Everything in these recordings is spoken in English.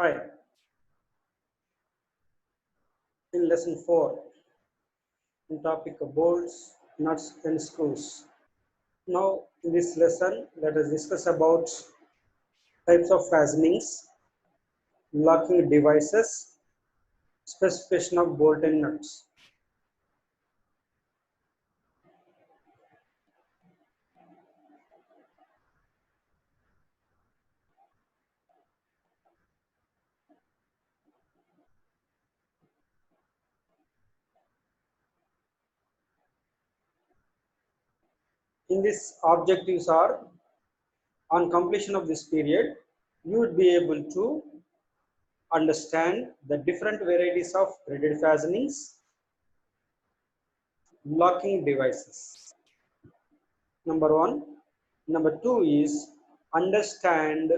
Hi, in lesson 4, in topic of bolts, nuts and screws. Now, in this lesson, let us discuss about types of fastenings, locking devices, specification of bolt and nuts. In this, objectives are, on completion of this period, you would be able to understand the different varieties of threaded fastenings, locking devices. Number 1. Number 2 is understand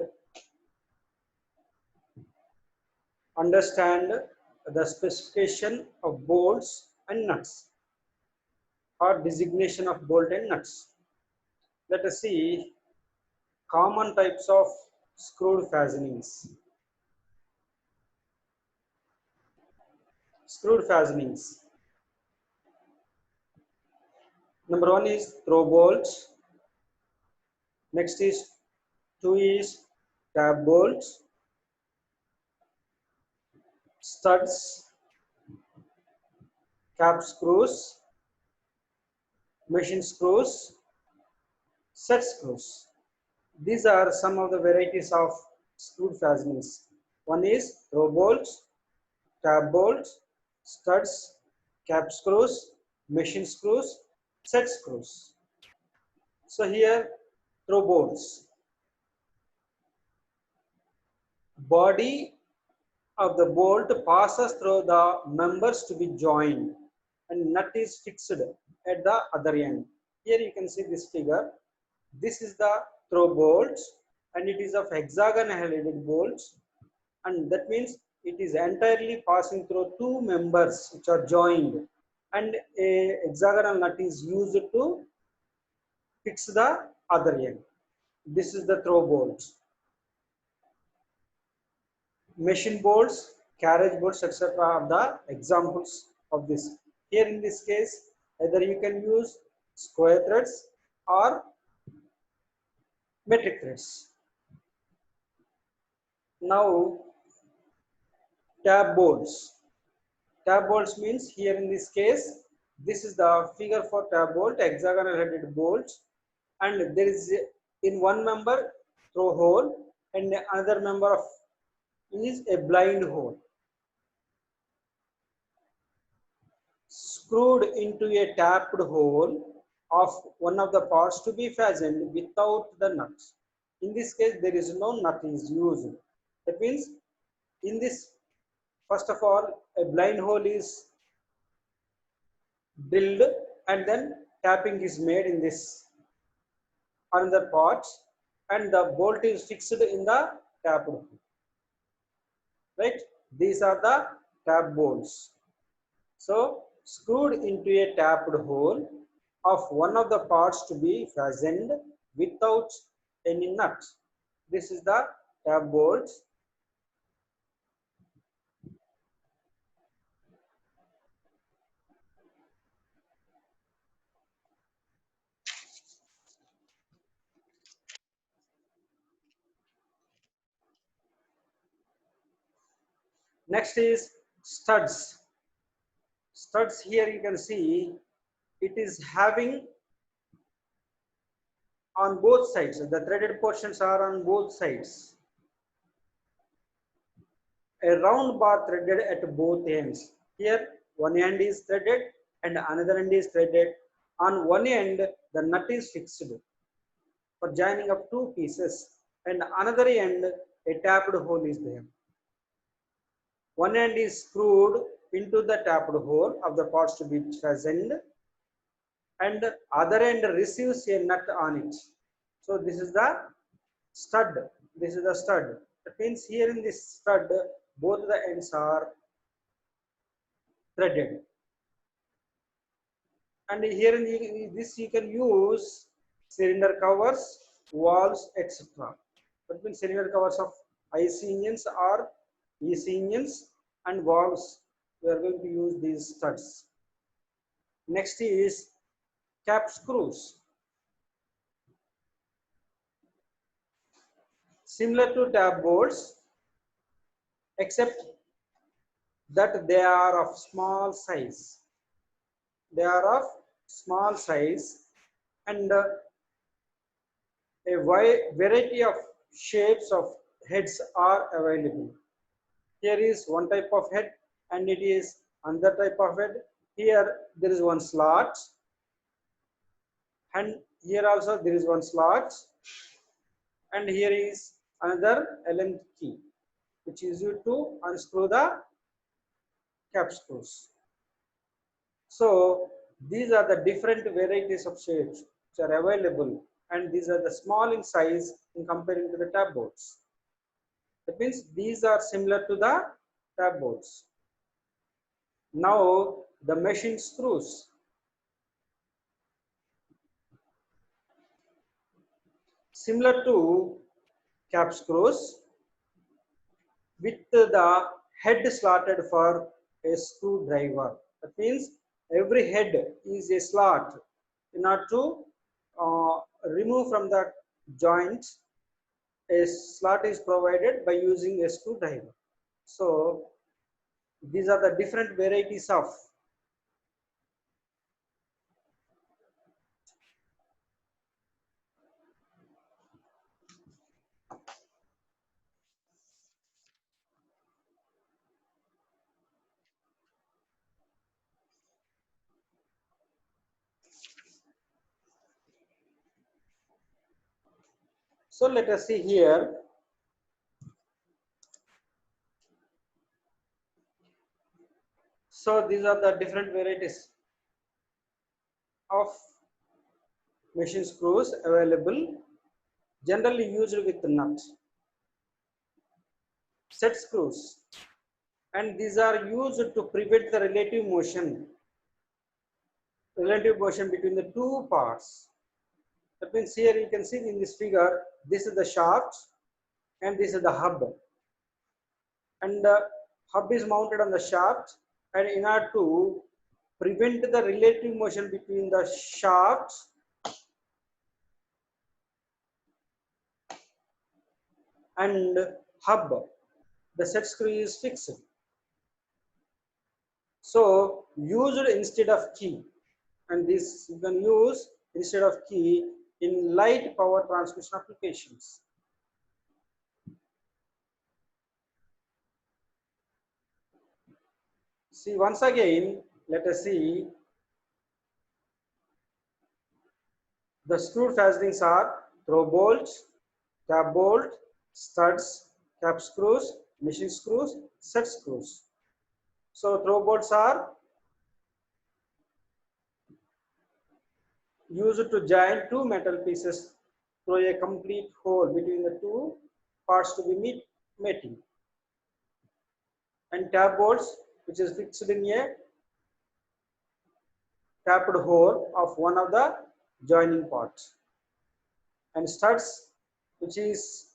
the specification of bolts and nuts or designation of bolt and nuts. Let us see common types of screwed fastenings. Screwed fastenings. Number 1 is throw bolts. Next is 2 is tab bolts, studs, cap screws, machine screws, set screws. These are some of the varieties of screw fastenings. One is throw bolts, tab bolts, studs, cap screws, machine screws, set screws. So here, throw bolts. Body of the bolt passes through the members to be joined and nut is fixed at the other end. Here you can see this figure. This is the throw bolts and it is of hexagonal headed bolts, and that means it is entirely passing through two members which are joined, and a hexagonal nut is used to fix the other end. This is the throw bolts. Machine bolts, carriage bolts, etc. are the examples of this. Here in this case, either you can use square threads or metric threads. Now, tab bolts. Tab bolts means here in this case, this is the figure for tab bolt, hexagonal headed bolts, and there is in one member throw hole and another member of is a blind hole. Screwed into a tapped hole of one of the parts to be fastened without the nuts. In this case, there is no nut is used. That means in this, first of all, a blind hole is drilled and then tapping is made in this another part and the bolt is fixed in the tapped hole. Right? These are the tap bolts. So, screwed into a tapped hole of one of the parts to be fastened without any nut. This is the tap bolt. Next is studs. Studs, here you can see it is having on both sides. The threaded portions are on both sides. A round bar threaded at both ends. Here one end is threaded and another end is threaded. On one end the nut is fixed for joining up two pieces, and another end a tapped hole is there. One end is screwed into the tapped hole of the parts to be fastened, and other end receives a nut on it. So this is the stud. This is the stud. That means here in this stud, both the ends are threaded. And here in this you can use cylinder covers, valves, etc. That means cylinder covers of IC engines or EC engines and valves. We are going to use these studs. Next is cap screws. Similar to tab bolts, except that they are of small size. They are of small size, and a wide variety of shapes of heads are available. Here is one type of head, and it is another type of head. Here there is one slot, and here also there is one slot, and here is another Allen key, which is used to unscrew the cap screws. So these are the different varieties of shapes which are available, and these are the small in size in comparing to the tab boards. That means these are similar to the tab boards. Now the machine screws. Similar to cap screws, with the head slotted for a screwdriver. That means every head is a slot. In order to remove from the joint, a slot is provided by using a screwdriver. So these are the different varieties of so let us see here. So these are the different varieties of machine screws available, generally used with nut. Set screws, and these are used to prevent the relative motion between the two parts. That means here you can see in this figure, this is the shaft and this is the hub, and the hub is mounted on the shaft, and in order to prevent the relative motion between the shaft and hub, the set screw is fixed. So used instead of key, and this you can use instead of key in light power transmission applications. See, once again, let us see. The screw fastenings are throw bolt, tab bolt, studs, cap screws, machine screws, set screws. So throw bolts are used to join two metal pieces through a complete hole between the two parts to be mating. And tab bolts, which is fixed in a tapped hole of one of the joining parts. And studs, which is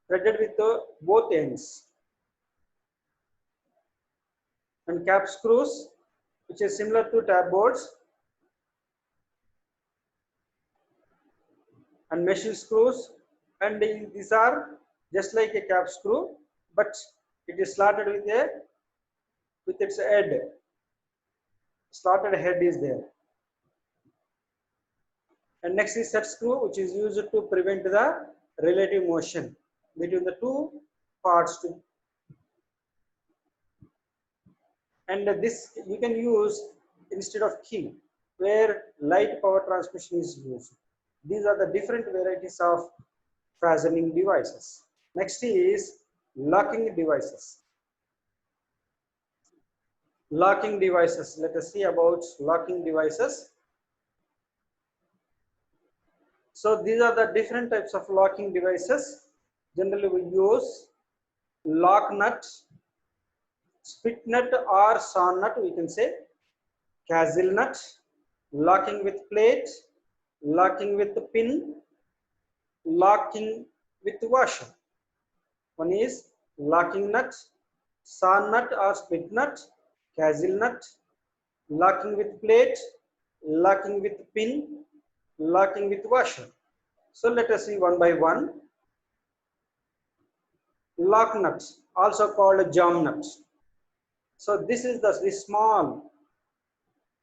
threaded with both ends. And cap screws, which is similar to tab bolts. And machine screws, and these are just like a cap screw, but it is slotted with its head. Slotted head is there. And next is set screw, which is used to prevent the relative motion between the two parts. And this you can use instead of key, where light power transmission is used. These are the different varieties of fastening devices. Next is locking devices. Locking devices. Let us see about locking devices. So these are the different types of locking devices. Generally we use lock nut, spit nut or saw nut, we can say, castle nut, locking with plate, locking with pin, locking with washer. One is locking nut, saw nut or split nut, castle nut, locking with plate, locking with pin, locking with washer. So let us see one by one. Lock nuts, also called jam nuts. So this is the small.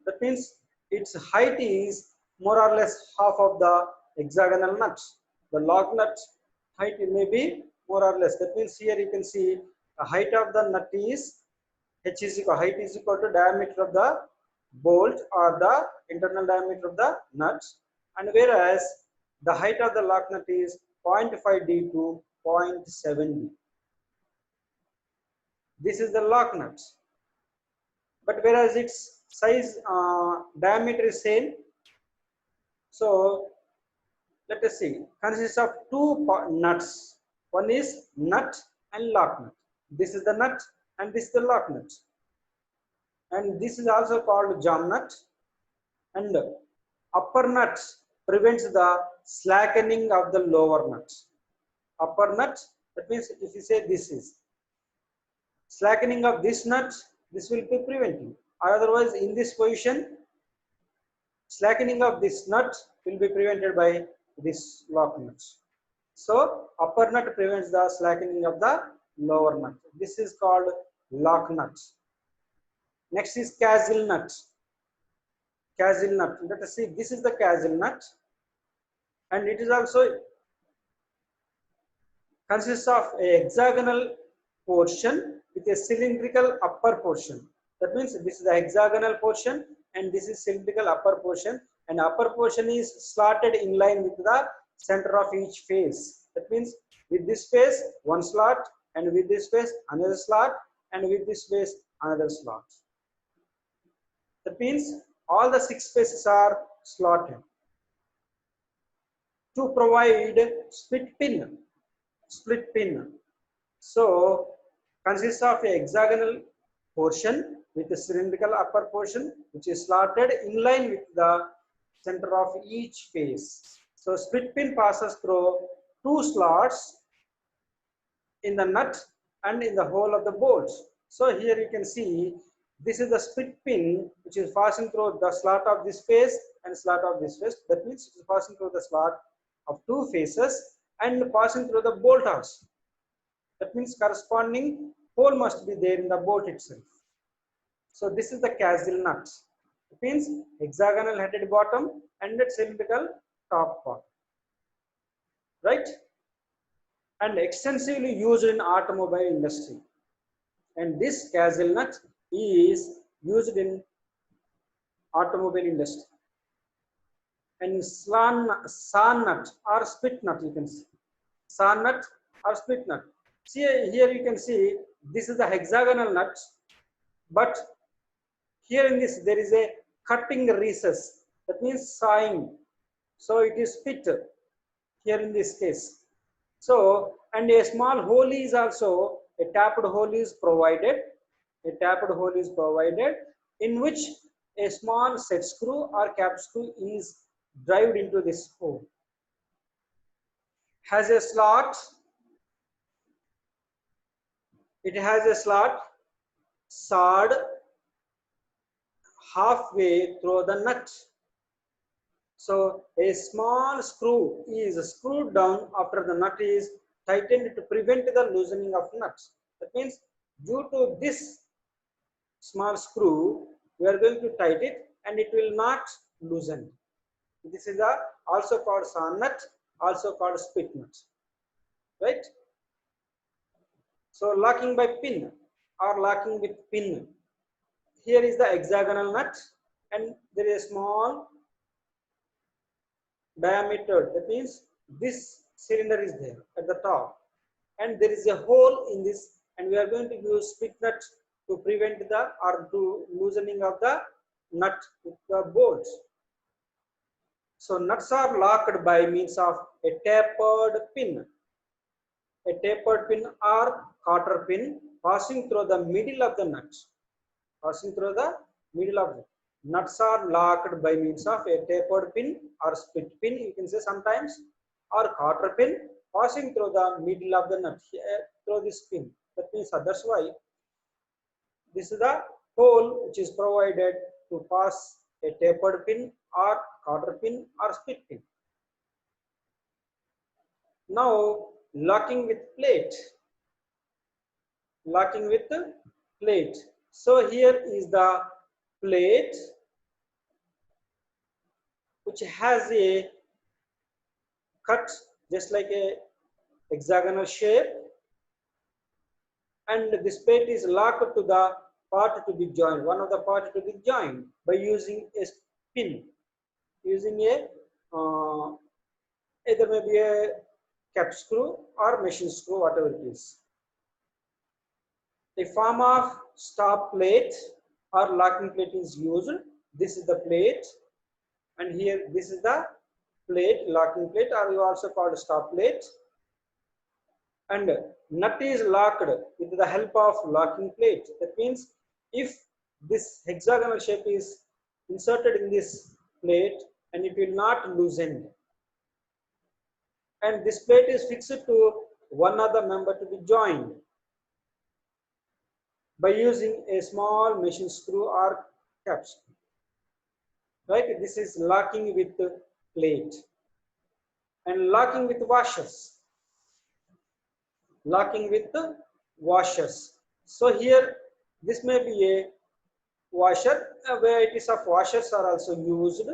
That means its height is more or less half of the hexagonal nuts. The log nut height may be more or less. That means here you can see the height of the nut is h is equal, height is equal to diameter of the bolt or the internal diameter of the nuts, and whereas the height of the lock nut is 0.5 d to 0.7 d. This is the lock nut, but whereas its size diameter is same. So let us see, consists of two nuts. One is nut and lock nut. This is the nut and this is the lock nut, and this is also called jam nut. And upper nut prevents the slackening of the lower nut. Upper nut, that means if you say this is slackening of this nut, this will be preventing. Otherwise, in this position, slackening of this nut will be prevented by this lock nut. So upper nut prevents the slackening of the lower nut. This is called lock nut. Next is castle nut. Castle nut. Let us see. This is the castle nut, and it is also consists of a hexagonal portion with a cylindrical upper portion. That means this is the hexagonal portion and this is cylindrical upper portion, and upper portion is slotted in line with the center of each face. That means with this face one slot, and with this face another slot, and with this face another slot. That means all the 6 faces are slotted to provide split pin. Split pin. So consists of a hexagonal portion with a cylindrical upper portion which is slotted in line with the center of each face. So split pin passes through 2 slots in the nut and in the hole of the bolts. So here you can see this is the split pin which is passing through the slot of this face and slot of this face. That means it is passing through the slot of 2 faces and passing through the bolt house. That means corresponding hole must be there in the bolt itself. So this is the castle nut. It means hexagonal headed bottom and cylindrical top part, right? And extensively used in automobile industry. And this castle nut is used in automobile industry. And saw nut or split nut, you can see. Saw nut or split nut. See here you can see this is the hexagonal nut, but here in this there is a cutting recess. That means sawing. So it is split here in this case. So and a small hole is also, a tapped hole is provided. A tapped hole is provided in which a small set screw or cap screw is driven into this hole. Has a slot. It has a slot sawed halfway through the nut. So a small screw is screwed down after the nut is tightened to prevent the loosening of nuts. That means due to this small screw, we are going to tighten it and it will not loosen. This is also called saw nut, also called split nut, right? So locking by pin or locking with pin. Here is the hexagonal nut and there is a small diameter. That means this cylinder is there at the top and there is a hole in this, and we are going to use split nut to prevent the or to loosening of the nut with the bolts. So nuts are locked by means of a tapered pin. A tapered pin or cotter pin passing through the middle of the nut. Passing through the middle of the nuts are locked by means of a tapered pin or split pin, you can say sometimes, or cotter pin passing through the middle of the nut, here through this pin. That means that's why This is the hole which is provided to pass a tapered pin or cotter pin or split pin. Now locking with plate. Locking with the plate. So here is the plate which has a cut just like a hexagonal shape, and this plate is locked to the part to be joined, one of the part to be joined by using a pin, using a either maybe a cap screw or machine screw, whatever it is. A form of stop plate or locking plate is used. This is the plate, and here this is the plate, locking plate, or you also called stop plate. And nut is locked with the help of locking plate. That means if this hexagonal shape is inserted in this plate and it will not loosen, and this plate is fixed to one other member to be joined by using a small machine screw or cap screw. Right? This is locking with plate. And locking with washers. Locking with washers. So here this may be a washer. Varieties of washers are also used.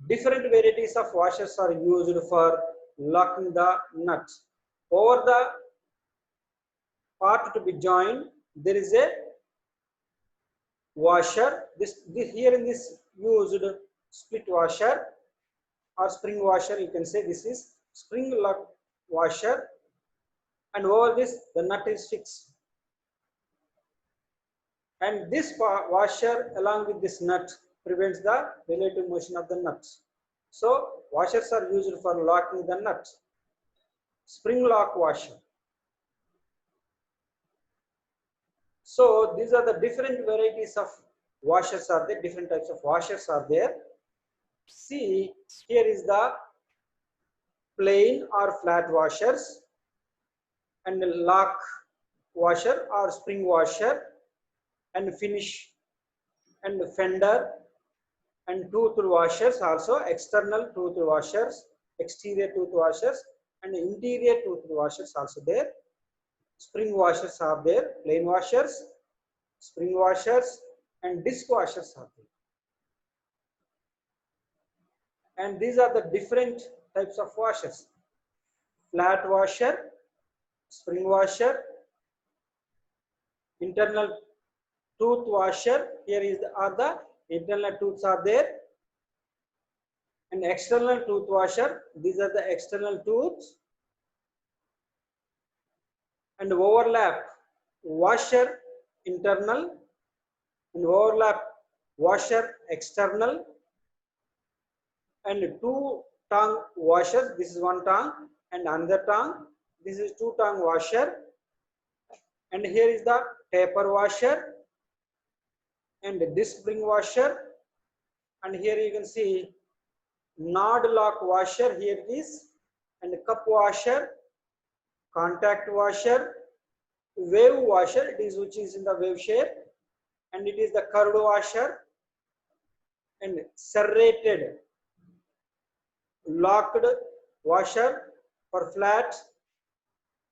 Different varieties of washers are used for locking the nut. Over the part to be joined, there is a washer. This here in this used split washer or spring washer, you can say this is spring lock washer, and over this the nut is fixed. And this washer along with this nut prevents the relative motion of the nuts. So washers are used for locking the nut. Spring lock washer. So these are the different varieties of washers are there, different types of washers are there. See, here is the plain or flat washers, and lock washer or spring washer, and finish and fender, and tooth washers, also external tooth washers, exterior tooth washers, and interior tooth washers also there. Spring washers are there, plain washers, spring washers, and disc washers are there. And these are the different types of washers. Flat washer, spring washer, internal tooth washer. Here is are the internal tooths are there, and external tooth washer. These are the external tooths, and overlap washer internal, and overlap washer external, and two tongue washers. This is one tongue and another tongue. This is two tongue washer, and here is the taper washer and disc spring washer, and here you can see nod lock washer. Here it is, and cup washer, contact washer, wave washer. It is which is in the wave shape, and it is the curved washer, and serrated locked washer for flat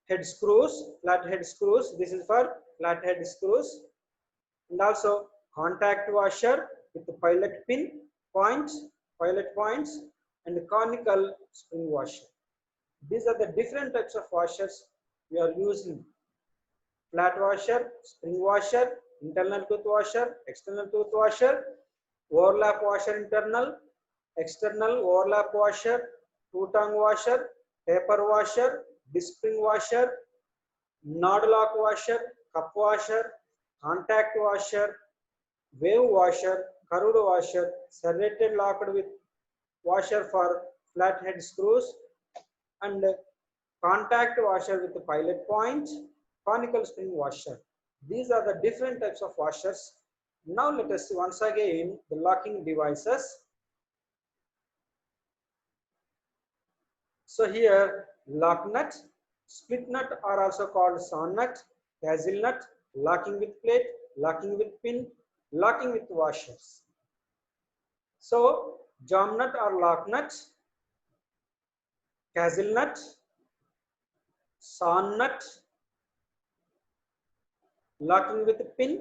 head screws. Flat head screws. This is for flat head screws, and also contact washer with the pilot pin points, pilot points, and conical spring washer. These are the different types of washers we are using. Flat washer, spring washer, internal tooth washer, external tooth washer, overlap washer internal, external overlap washer, two tongue washer, taper washer, disc spring washer, nod lock washer, cup washer, contact washer, wave washer, curved washer, serrated locked with washer for flat head screws, and contact washer with the pilot point, conical spring washer. These are the different types of washers. Now let us see once again the locking devices. So here lock nut, split nut are also called sawn nut, hazel nut, locking with plate, locking with pin, locking with washers. So jam nut or lock nut, castle nut, sawn nut, locking with pin,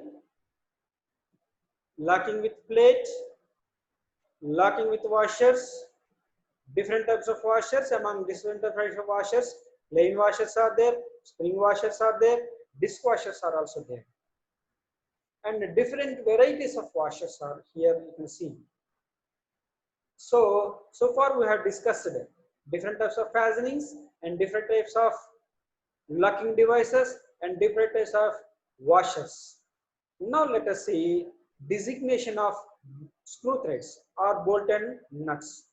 locking with plate, locking with washers. Different types of washers. Among different types of washers, lane washers are there, spring washers are there, disc washers are also there, and different varieties of washers are here, you can see. So far we have discussed different types of fastenings and different types of locking devices and different types of washers. Now let us see designation of screw threads or bolt and nuts.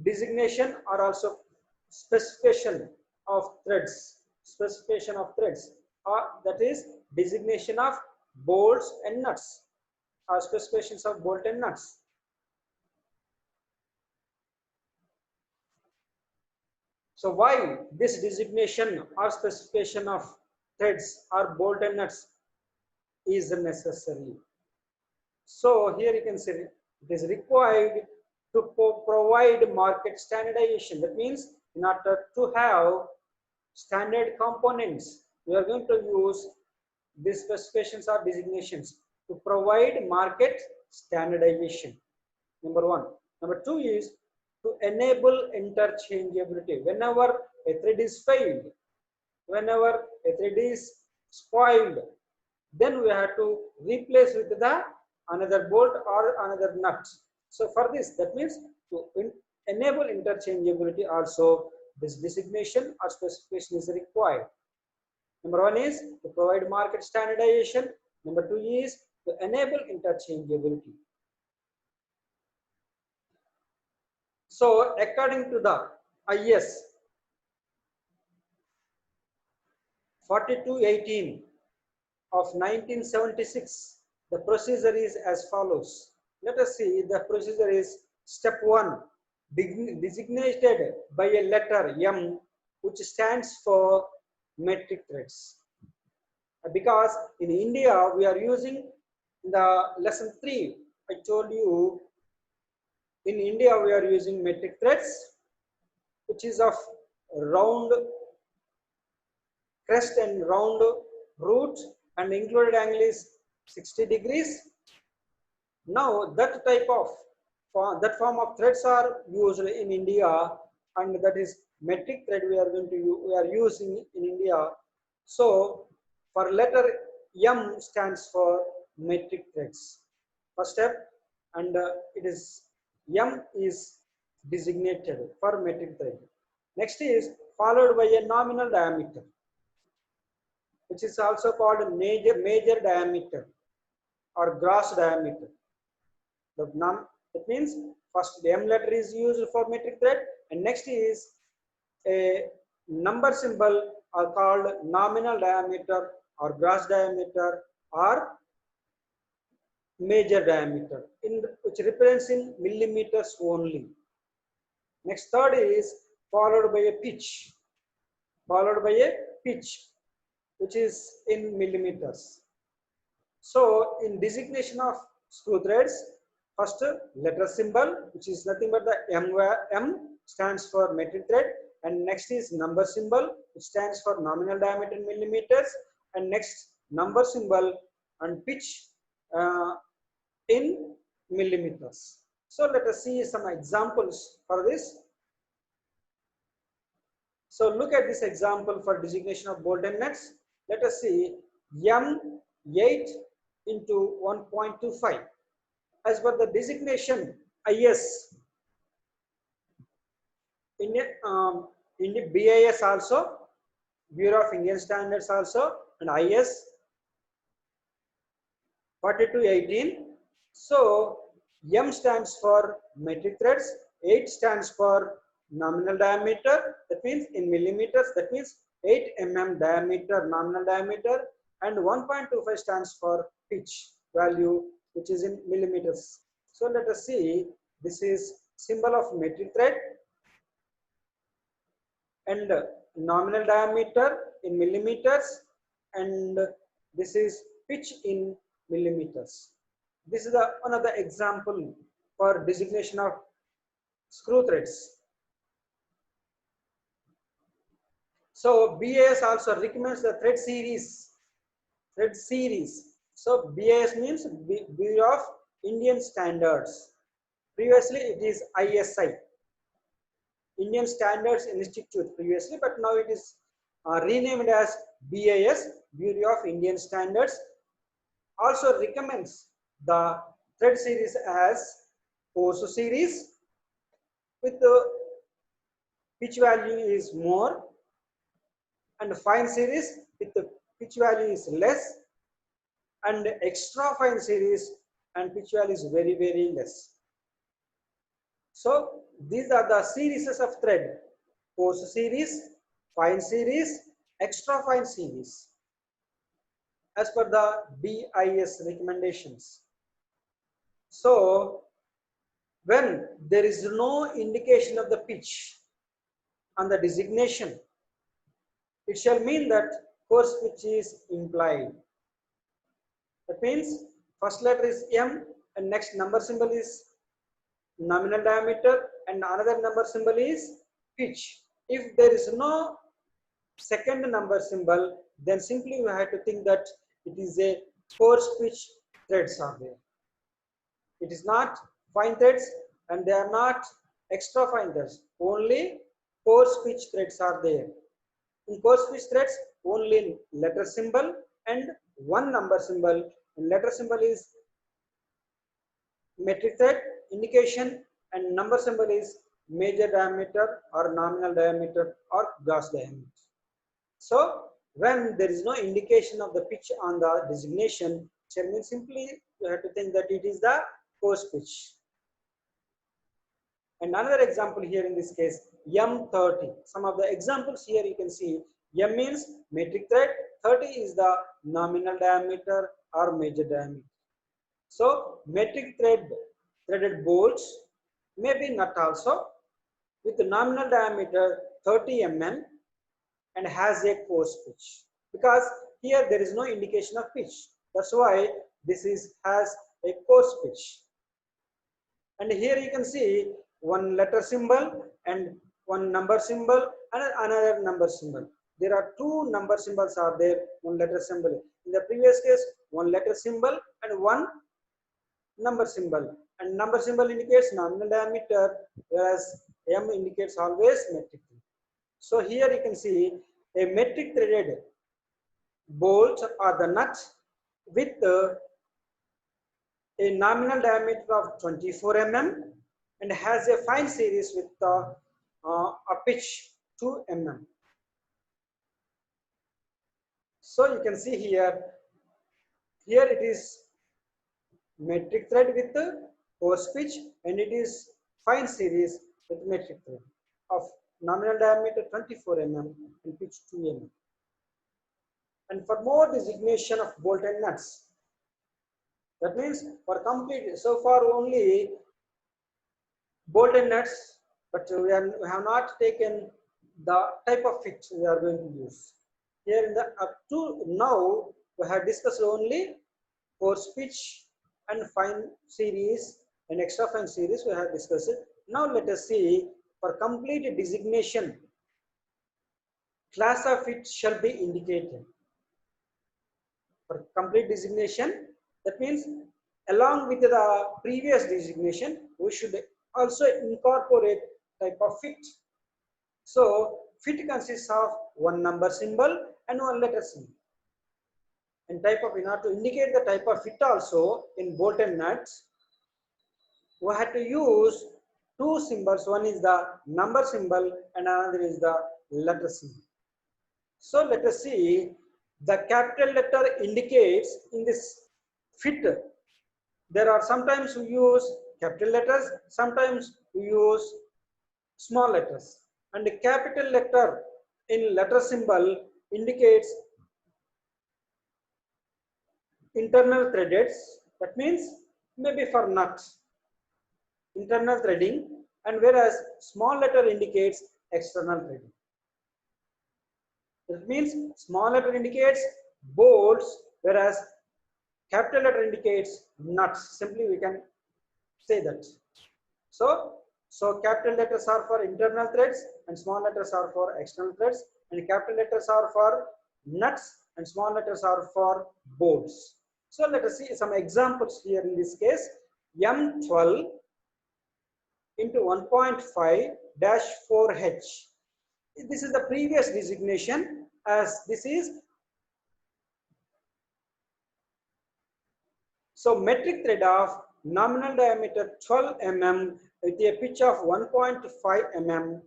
Designation or also specification of threads. Specification of threads, or that is designation of bolts and nuts, or specifications of bolt and nuts. So why this designation or specification of threads or bolt and nuts is necessary? So here you can see it is required to provide market standardization. That means in order to have standard components, we are going to use these specifications or designations to provide market standardization. Number one. Number two is to enable interchangeability. Whenever a thread is failed, whenever a thread is spoiled, then we have to replace with the another bolt or another nut. So for this, that means to enable interchangeability also, this designation or specification is required. Number one is to provide market standardization. Number two is to enable interchangeability. So according to the IS 4218 of 1976, the procedure is as follows. Let us see, the procedure is step 1, designated by a letter M, which stands for metric threads. Because in India we are using the lesson 3, I told you in India we are using metric threads, which is of round crest and round root, and included angle is 60 degrees. Now that type of that form of threads are used in India, and that is metric thread we are using in India. So for letter M stands for metric threads. First step, and it is M is designated for metric thread. Next is followed by a nominal diameter, which is also called major diameter or gross diameter. That means first the M letter is used for metric thread, and next is a number symbol are called nominal diameter or gross diameter or major diameter, which represents in millimeters only. Next third is followed by a pitch, which is in millimeters. So in designation of screw threads, first letter symbol, which is nothing but the M stands for metric thread, and next is number symbol, which stands for nominal diameter in millimeters, and next number symbol and pitch in millimeters. So let us see some examples for this. So look at this example for designation of bolt and nuts. Let us see M8 into 1.25. As per the designation IS, in the BIS also, Bureau of Indian Standards also, and IS 4218. So M stands for metric threads, 8 stands for nominal diameter, that means in millimeters, that means 8 mm diameter, nominal diameter, and 1.25 stands for pitch value, which is in millimeters. So let us see, this is symbol of metric thread, and nominal diameter in millimeters, and this is pitch in millimeters. This is one of the example for designation of screw threads. So BIS also recommends the thread series. Thread series. So BIS means Bureau of Indian Standards. Previously it is ISI, Indian Standards Institute previously, but now it is renamed as BIS, Bureau of Indian Standards. Also recommends the thread series as coarse series with the pitch value is more, and fine series with the pitch value is less, and extra fine series and pitch value is very less. So these are the series of thread: coarse series, fine series, extra fine series, as per the BIS recommendations. So when there is no indication of the pitch on the designation, it shall mean that coarse pitch is implied. That means first letter is M and next number symbol is nominal diameter and another number symbol is pitch. If there is no second number symbol, then simply you have to think that it is a coarse pitch threads are there. It is not fine threads and they are not extra fine threads. Only coarse pitch threads are there. In coarse pitch threads, only letter symbol and one number symbol. And letter symbol is metric thread indication and number symbol is major diameter or nominal diameter or gross diameter. So when there is no indication of the pitch on the designation, it means simply you have to think that it is the coarse pitch. And another example here in this case, M30. Some of the examples here you can see M means metric thread, 30 is the nominal diameter or major diameter. So metric threaded bolts may be nut also with the nominal diameter 30 mm and has a coarse pitch, because here there is no indication of pitch. That's why this has a coarse pitch. And here you can see one letter symbol and one number symbol and another number symbol. There are two number symbols are there, one letter symbol. In the previous case, one letter symbol and one number symbol. And number symbol indicates nominal diameter, whereas M indicates always metric. So here you can see a metric threaded bolt or the nut with a nominal diameter of 24 mm and has a fine series with a pitch 2 mm. So you can see here it is metric thread with coarse pitch and it is fine series with metric thread of nominal diameter 24 mm and pitch 2 mm. And for more designation of bolt and nuts, that means for complete, so far only bolt and nuts, but we have not taken the type of fit we are going to use. Here in the up to now, we have discussed only coarse pitch and fine series and extra fine series we have discussed it. Now let us see for complete designation, class of fit shall be indicated. For complete designation, that means along with the previous designation, we should also incorporate type of fit. So fit consists of one number symbol and one letter symbol. And type of, in order to indicate the type of fit also in bolt and nuts, we had to use two symbols. One is the number symbol and another is the letter symbol. So let us see, the capital letter indicates in this fit. There are sometimes we use capital letters, sometimes we use small letters. And the capital letter in letter symbol indicates internal threaded, that means maybe for nuts, internal threading, and whereas small letter indicates external threading. That means small letter indicates bolts, whereas capital letter indicates nuts. Simply we can say that. So capital letters are for internal threads and small letters are for external threads, and capital letters are for nuts and small letters are for bolts. So let us see some examples here in this case. M12 into 1.5 dash 4H. This is the previous designation, as this is so metric thread of nominal diameter 12 mm with a pitch of 1.5 mm.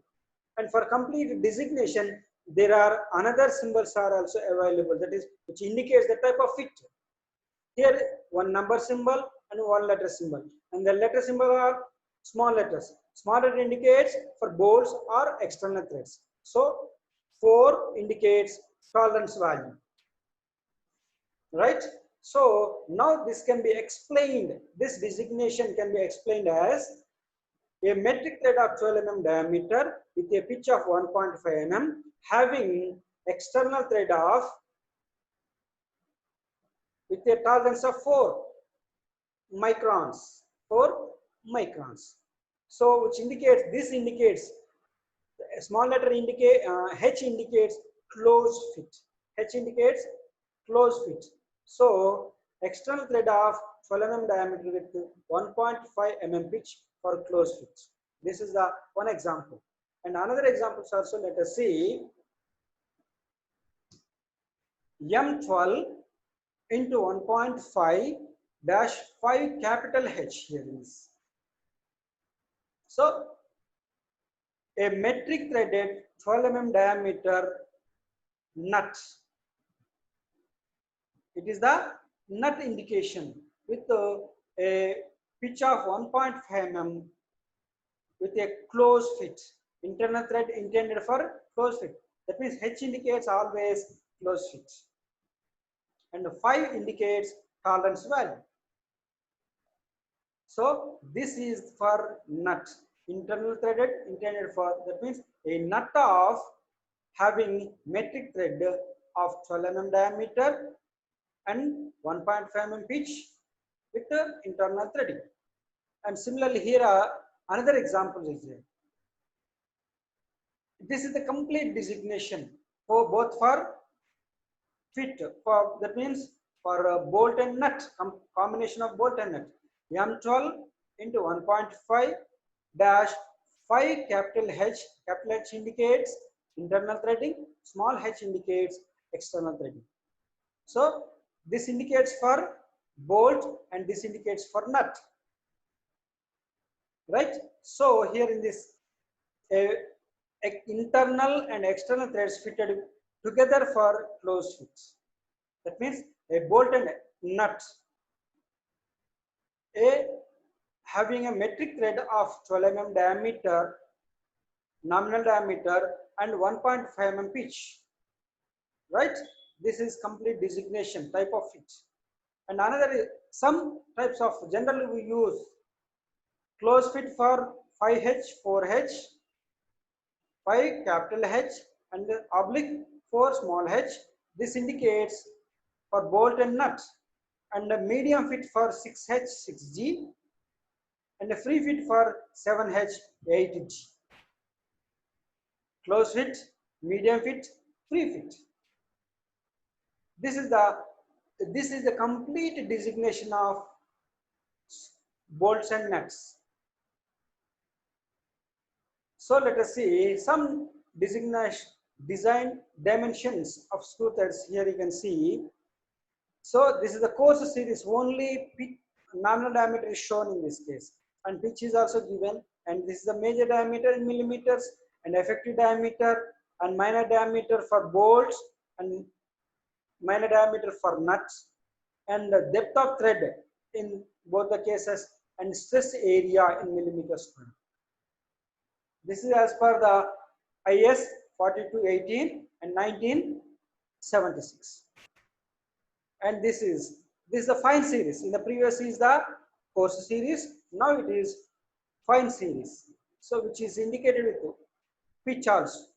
And for complete designation, there are another symbols are also available, that is which indicates the type of fit. Here one number symbol and one letter symbol, and the letter symbol are small letters. Small letter indicates for bolts or external threads. So 4 indicates tolerance value, right? So now this can be explained, this designation can be explained as a metric thread of 12 mm diameter with a pitch of 1.5 mm having external thread of with a tolerance of 4 microns. 4 microns. So which indicates, this indicates, a small letter indicate, H indicates close fit. H indicates close fit. So external thread of 12 mm diameter with 1.5 mm pitch for close fit. This is the one example. And another example also, let us see. M12 into 1.5 dash 5 capital H here is. So a metric threaded 12 mm diameter nut. It is the nut indication with a pitch of 1.5 mm with a close fit. Internal thread intended for close fit. That means H indicates always close fit. And 5 indicates tolerance value. So this is for nut. Internal threaded intended for, that means a nut of having metric thread of 12 mm diameter and 1.5 mm pitch with the internal threading. And similarly here another example is there. This is the complete designation for both for fit, for that means for bolt and nut, combination of bolt and nut. M12 into 1.5 dash 5 capital H. Capital H indicates internal threading, small h indicates external threading. So this indicates for bolt and this indicates for nut, right? So here in this internal and external threads fitted together for closed fits. That means a bolt and nut, a having a metric thread of 12 mm diameter, nominal diameter and 1.5 mm pitch, right? This is complete designation type of fit. And another is some types of, generally we use close fit for 5H, 4H, 5 capital H and oblique 4 small h. This indicates for bolt and nut, and a medium fit for 6H, 6G, and a free fit for 7H, 8G. Close fit, medium fit, free fit. This is the complete designation of bolts and nuts. So let us see some design dimensions of screw threads. Here you can see. So this is the course series, only nominal diameter is shown in this case, and pitch is also given, and this is the major diameter in millimeters and effective diameter and minor diameter for bolts and minor diameter for nuts, and the depth of thread in both the cases and stress area in millimeters square. This is as per the IS 4218 and 1976. And this is the fine series. In the previous is the coarse series. Now it is fine series. So which is indicated with pitch also.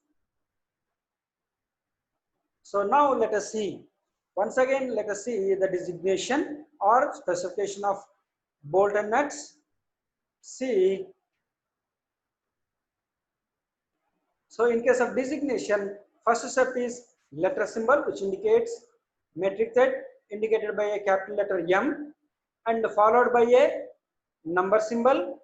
So now let us see Once again, let us see the designation or specification of bolt and nuts. See, so in case of designation, first step is letter symbol, which indicates metric thread indicated by a capital letter M, and followed by a number symbol,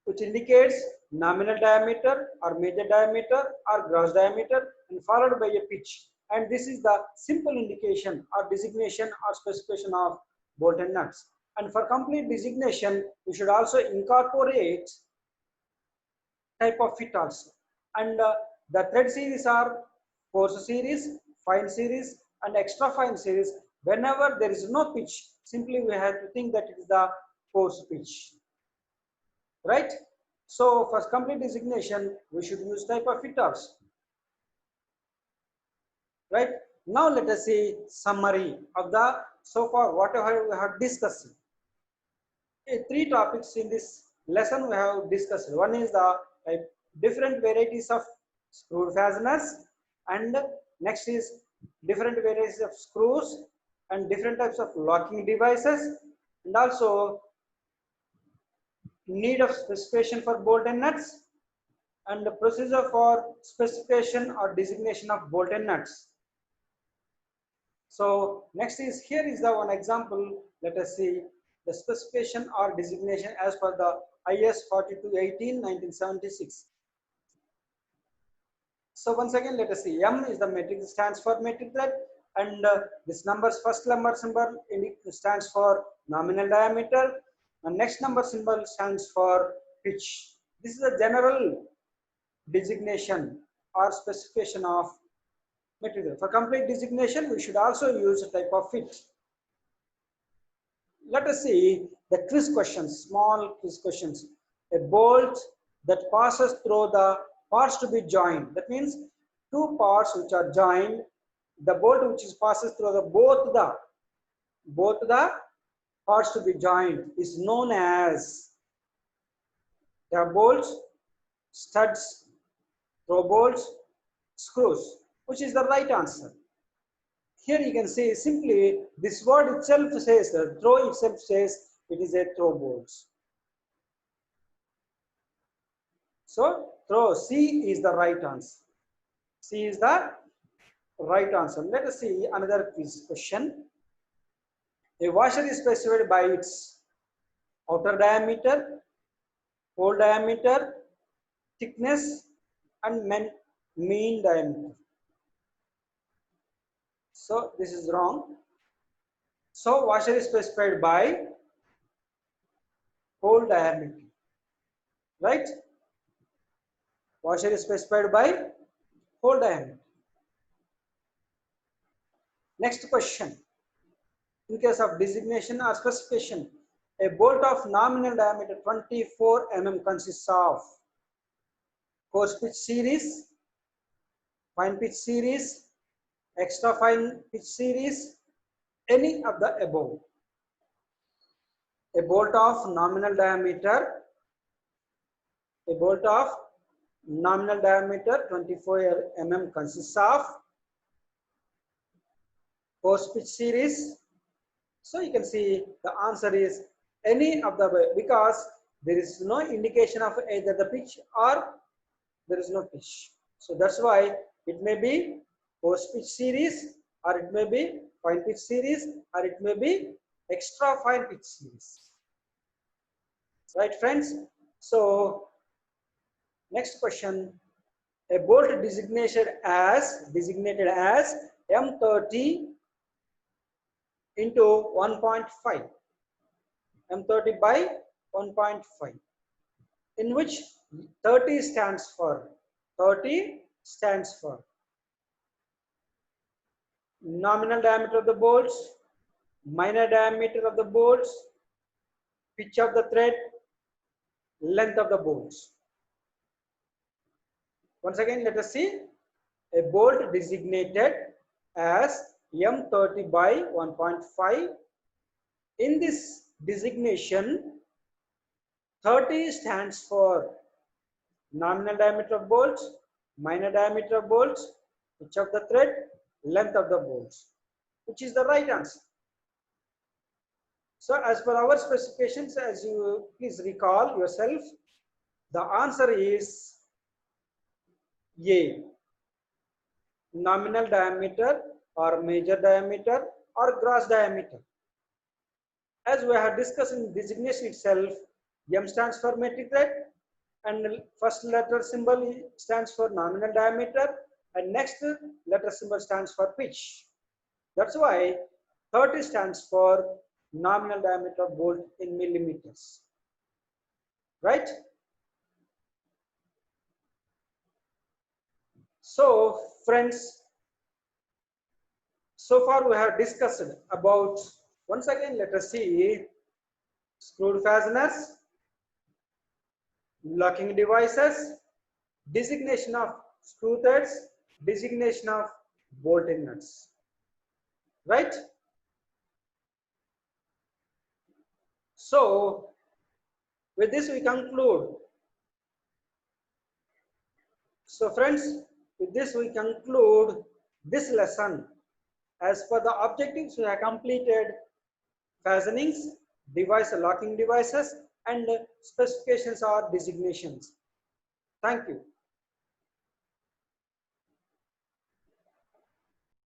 which indicates nominal diameter or major diameter or gross diameter, and followed by a pitch. And this is the simple indication or designation or specification of bolt and nuts. And for complete designation, we should also incorporate type of fit also. And the thread series are coarse series, fine series, and extra fine series. Whenever there is no pitch, simply we have to think that it is the coarse pitch, right? So for complete designation, we should use type of fit also, right? Now let us see summary of the so far whatever we have discussed. Three topics in this lesson we have discussed. One is the different varieties of screw fasteners, and next is different varieties of screws and different types of locking devices, and also need of specification for bolt and nuts, and the procedure for specification or designation of bolt and nuts. So next is, here is the one example. Let us see the specification or designation as per the IS 4218 1976. So once again, let us see. M is the metric, stands for metric thread, and this number's first number symbol stands for nominal diameter, and next number symbol stands for pitch. This is a general designation or specification of metric thread. For complete designation, we should also use a type of fit. Let us see the quiz questions, small quiz questions. A bolt that passes through the parts to be joined. That means two parts which are joined. The bolt which passes through the both the parts to be joined is known as the bolts, studs, throw bolts, screws. Which is the right answer? Here you can say simply this word itself says, the throw itself says it is a throw bolts. So throw, C is the right answer. C is the right answer. Let us see another quiz question. A washer is specified by its outer diameter, hole diameter, thickness, and mean diameter. So this is wrong. So washer is specified by hole diameter, right? Washer is specified by hole diameter. Next question. In case of designation or specification, a bolt of nominal diameter 24 mm consists of coarse pitch series, fine pitch series, extra fine pitch series, any of the above. A bolt of nominal diameter 24 mm consists of coarse pitch series. So you can see the answer is any of the, because there is no indication of either the pitch or there is no pitch. So that's why it may be coarse pitch series, or it may be fine pitch series, or it may be extra fine pitch series. Right, friends? So next question. A bolt designated as M30 into 1.5, M30 by 1.5, in which 30 stands for nominal diameter of the bolts, minor diameter of the bolts, pitch of the thread, length of the bolts. Once again, let us see. A bolt designated as M30 by 1.5. In this designation, 30 stands for nominal diameter of bolts, minor diameter of bolts, pitch of the thread, length of the bolts. which is the right answer. So as per our specifications, as you please recall yourself, the answer is A, nominal diameter or major diameter or gross diameter. As we have discussed in designation itself, M stands for metric thread and first letter symbol stands for nominal diameter and next letter symbol stands for pitch. That's why 30 stands for nominal diameter bolt in millimeters. Right? So friends, so far we have discussed about, once again let us see, screw fasteners, locking devices, designation of screw threads, designation of bolting nuts. Right? So with this we conclude. So friends, with this we conclude this lesson. As per the objectives, we have completed fastenings, device locking devices, and specifications or designations. Thank you.